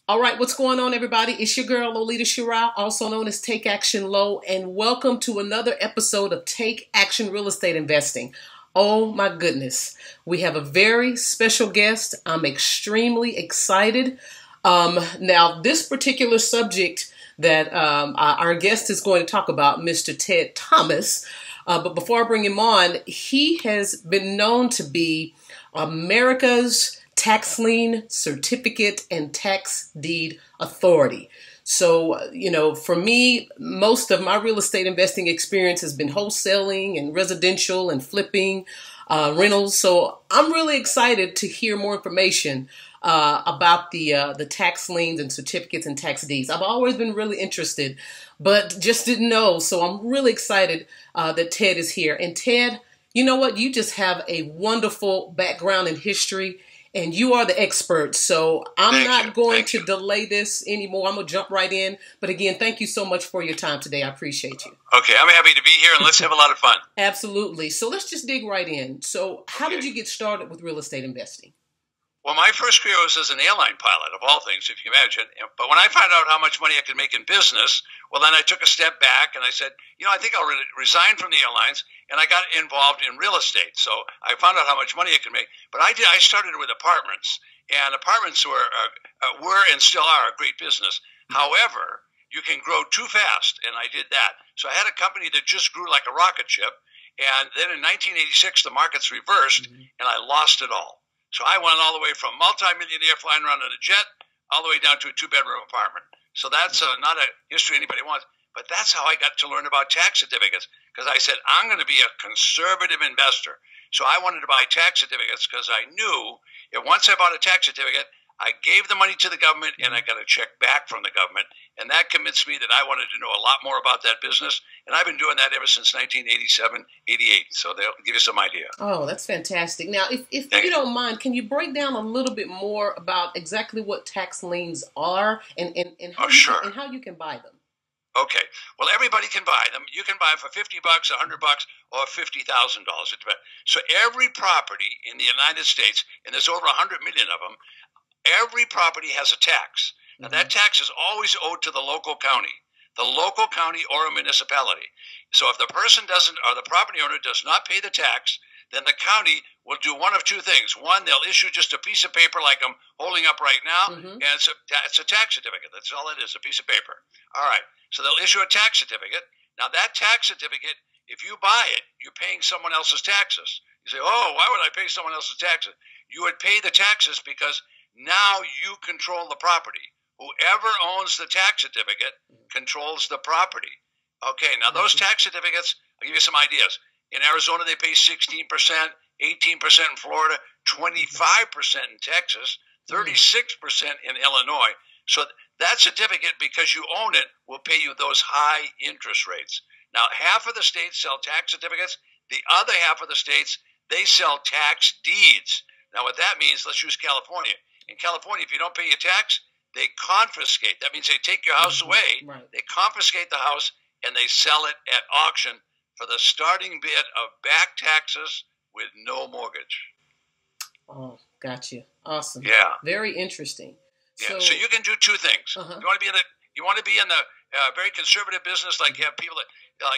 All right, what's going on, everybody? It's your girl, Lolita Sheriow, also known as Take Action Low, and welcome to another episode of Take Action Real Estate Investing. Oh my goodness, we have a very special guest. I'm extremely excited. Now, this particular subject that our guest is going to talk about, Mr. Ted Thomas, but before I bring him on, he has been known to be America's tax lien certificate and tax deed authority. So, for me, most of my real estate investing experience has been wholesaling and residential and flipping, rentals. So I'm really excited to hear more information about the tax liens and certificates and tax deeds. I've always been really interested, but just didn't know. So I'm really excited that Ted is here. And Ted, you know what? You just have a wonderful background in history. And you are the expert, so I'm not going to delay this anymore. I'm going to jump right in. But again, thank you so much for your time today. I appreciate you. Okay, I'm happy to be here, and let's have a lot of fun. Absolutely. So let's just dig right in. So how did you get started with real estate investing? Well, my first career was as an airline pilot, of all things, if you imagine. But when I found out how much money I could make in business, well, then I took a step back and I said, I think I'll resign from the airlines, and I got involved in real estate. So I found out how much money I could make. But I started with apartments, and apartments were and still are a great business. However, you can grow too fast, and I did that. So I had a company that just grew like a rocket ship, and then in 1986, the markets reversed, and I lost it all. So I went all the way from multi-millionaire flying around in a jet all the way down to a two-bedroom apartment. So that's not a history anybody wants. But that's how I got to learn about tax certificates, because I said, I'm going to be a conservative investor. So I wanted to buy tax certificates because I knew if once I bought a tax certificate, I gave the money to the government and I got a check back from the government. And that convinced me that I wanted to know a lot more about that business. And I've been doing that ever since 1987, 88. So they'll give you some idea. Oh, that's fantastic. Now, if you don't mind, can you break down a little bit more about exactly what tax liens are and how you can buy them? Okay. Well, everybody can buy them. You can buy them for $50, $100, or $50,000. It depends. So every property in the United States, and there's over 100 million of them, every property has a tax. Now, that tax is always owed to the local county or a municipality. So if the person doesn't, or the property owner does not pay the tax, then the county will do one of two things. One, they'll issue just a piece of paper like I'm holding up right now, and it's a tax certificate. That's all it is, a piece of paper. All right. So they'll issue a tax certificate. Now, that tax certificate, if you buy it, you're paying someone else's taxes. You say, oh, why would I pay someone else's taxes? You would pay the taxes because now you control the property. Whoever owns the tax certificate controls the property. Okay, now those tax certificates, I'll give you some ideas. In Arizona, they pay 16%, 18% in Florida, 25% in Texas, 36% in Illinois. So that certificate, because you own it, will pay you those high interest rates. Now, half of the states sell tax certificates. The other half of the states, they sell tax deeds. Now, what that means, let's use California. In California, if you don't pay your tax, they confiscate. That means they take your house away, they confiscate the house, and they sell it at auction for the starting bid of back taxes with no mortgage. Oh, got you. Awesome. Yeah. Very interesting. Yeah. So you can do two things. You want to be in the very conservative business, like you have people that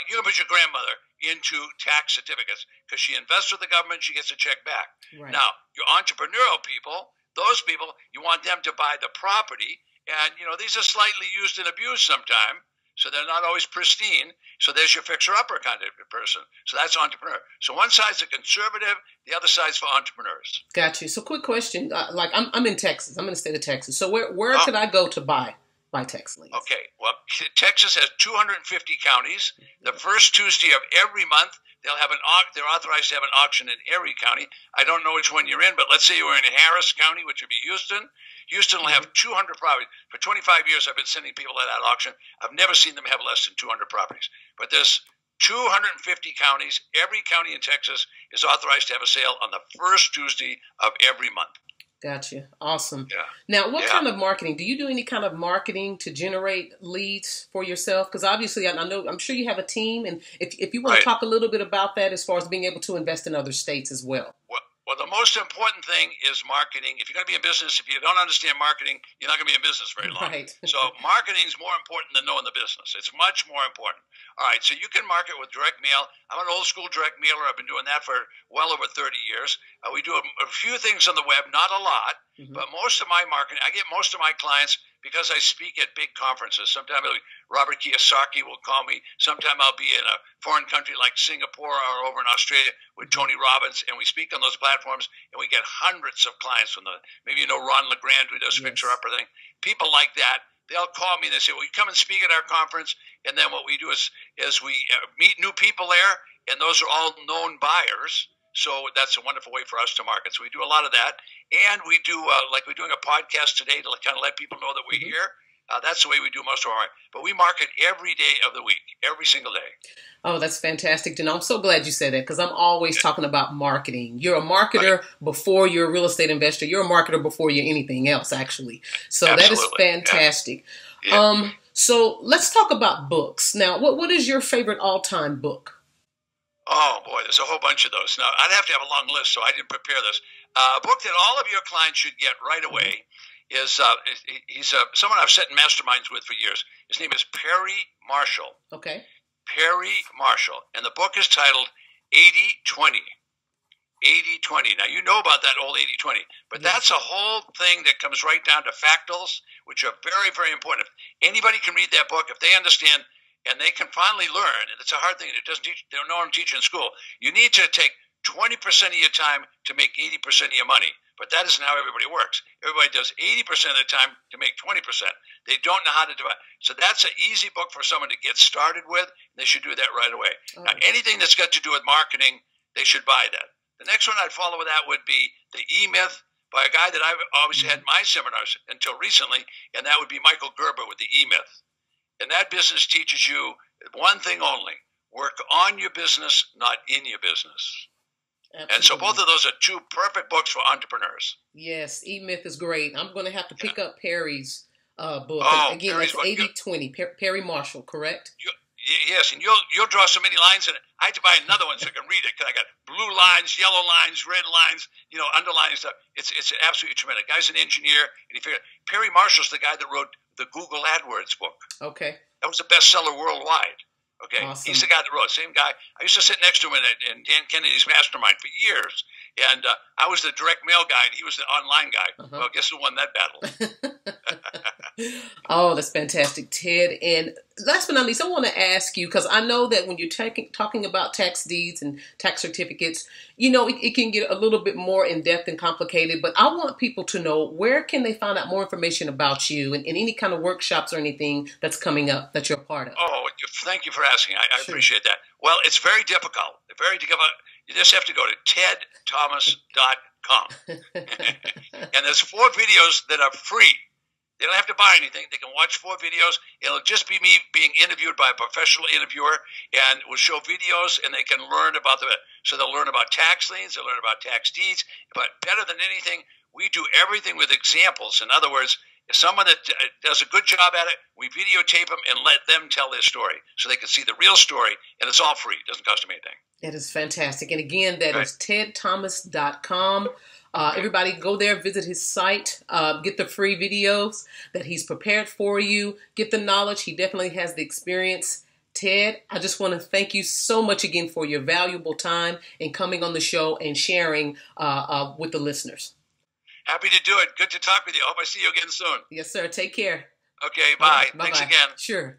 you can put your grandmother into tax certificates because she invests with the government, she gets a check back. Right. Now, your entrepreneurial people, those people, you want them to buy the property, and these are slightly used and abused sometimes, so they're not always pristine. So there's your fixer-upper kind of person. So that's entrepreneur. So one side's a conservative, the other side's for entrepreneurs. Got you. So quick question, like I'm in Texas. I'm in the state of Texas. So where could I go to buy tax liens? Okay. Well, Texas has 250 counties. The first Tuesday of every month, they're authorized to have an auction in every county. I don't know which one you're in, but let's say you were in Harris County, which would be Houston. Houston will have 200 properties. For 25 years, I've been sending people to that auction. I've never seen them have less than 200 properties. But there's 250 counties. Every county in Texas is authorized to have a sale on the first Tuesday of every month. Gotcha. Awesome. Yeah. Now, what kind of marketing? Do you do any kind of marketing to generate leads for yourself? Because obviously, I'm sure you have a team. And if you want to talk a little bit about that as far as being able to invest in other states as well. Well, Well, the most important thing is marketing. If you're going to be in business, if you don't understand marketing, you're not going to be in business very long. Right. So marketing is more important than knowing the business. It's much more important. All right, so you can market with direct mail. I'm an old school direct mailer. I've been doing that for well over 30 years. We do a few things on the web, not a lot, but most of my marketing, I get most of my clients because I speak at big conferences. Sometimes Robert Kiyosaki will call me. Sometimes I'll be in a foreign country like Singapore or over in Australia with Tony Robbins, and we speak on those platforms, and we get hundreds of clients from maybe you know Ron LeGrand, who does Fixer Upper thing. People like that, they'll call me and they say, "Will you come and speak at our conference?" And then what we do is we meet new people there, and those are all known buyers. So that's a wonderful way for us to market. So we do a lot of that. And we do, like we're doing a podcast today to kind of let people know that we're here. That's the way we do most of our, but we market every day of the week, every single day. Oh, that's fantastic, Janelle. I'm so glad you said that because I'm always talking about marketing. You're a marketer before you're a real estate investor. You're a marketer before you're anything else, actually. So that is fantastic. Yeah. So let's talk about books. Now, what is your favorite all-time book? Oh, boy, there's a whole bunch of those. Now, I'd have to have a long list, so I didn't prepare this. A book that all of your clients should get right away is he's someone I've sat in masterminds with for years. His name is Perry Marshall. Okay. Perry Marshall. And the book is titled 80-20. 80-20. Now, you know about that old 80-20, but that's a whole thing that comes right down to fractals, which are very, very important. If anybody can read that book, if they understand and they can finally learn, and it's a hard thing, they don't know I'm teaching in school, you need to take 20% of your time to make 80% of your money. But that isn't how everybody works. Everybody does 80% of the time to make 20%. They don't know how to divide. So that's an easy book for someone to get started with. And they should do that right away. Now, anything that's got to do with marketing, they should buy that. The next one I'd follow with that would be The E-Myth by a guy that I've always had my seminars until recently, and that would be Michael Gerber with The E-Myth. And that business teaches you one thing only: work on your business, not in your business. Absolutely. And so both of those are two perfect books for entrepreneurs. Yes, E-Myth is great. I'm going to have to pick up Perry's book. Again, Perry's that's 80-20. Perry Marshall, correct? Yes, and you'll draw so many lines in it. I had to buy another one so I can read it because I got blue lines, yellow lines, red lines, underlining stuff. It's absolutely tremendous. The guy's an engineer, and he figured Perry Marshall's the guy that wrote the Google AdWords book. Okay. That was a bestseller worldwide. Okay, awesome. He's the guy that wrote it. Same guy. I used to sit next to him in Dan Kennedy's mastermind for years, and I was the direct mail guy, and he was the online guy. Well, guess who won that battle? Oh, that's fantastic, Ted. And last but not least, I want to ask you, because I know that when you're talking about tax deeds and tax certificates, it can get a little bit more in-depth and complicated, but I want people to know, where can they find out more information about you and any kind of workshops or anything that's coming up that you're a part of? Oh, thank you for asking. I appreciate that. Well, it's very difficult. You just have to go to tedthomas.com. And there's 4 videos that are free. They don't have to buy anything. They can watch 4 videos. It'll just be me being interviewed by a professional interviewer, and we'll show videos, and they can learn about so they'll learn about tax liens, they'll learn about tax deeds. But better than anything, we do everything with examples. In other words, if someone that does a good job at it, we videotape them and let them tell their story so they can see the real story, and it's all free. It doesn't cost them anything. That is fantastic. And again, that is tedthomas.com. Everybody go there, visit his site, get the free videos that he's prepared for you, get the knowledge. He definitely has the experience. Ted, I just want to thank you so much again for your valuable time and coming on the show and sharing with the listeners. Happy to do it. Good to talk with you. I hope I see you again soon. Yes, sir. Take care. Okay, bye. Bye-bye. Thanks again. Sure.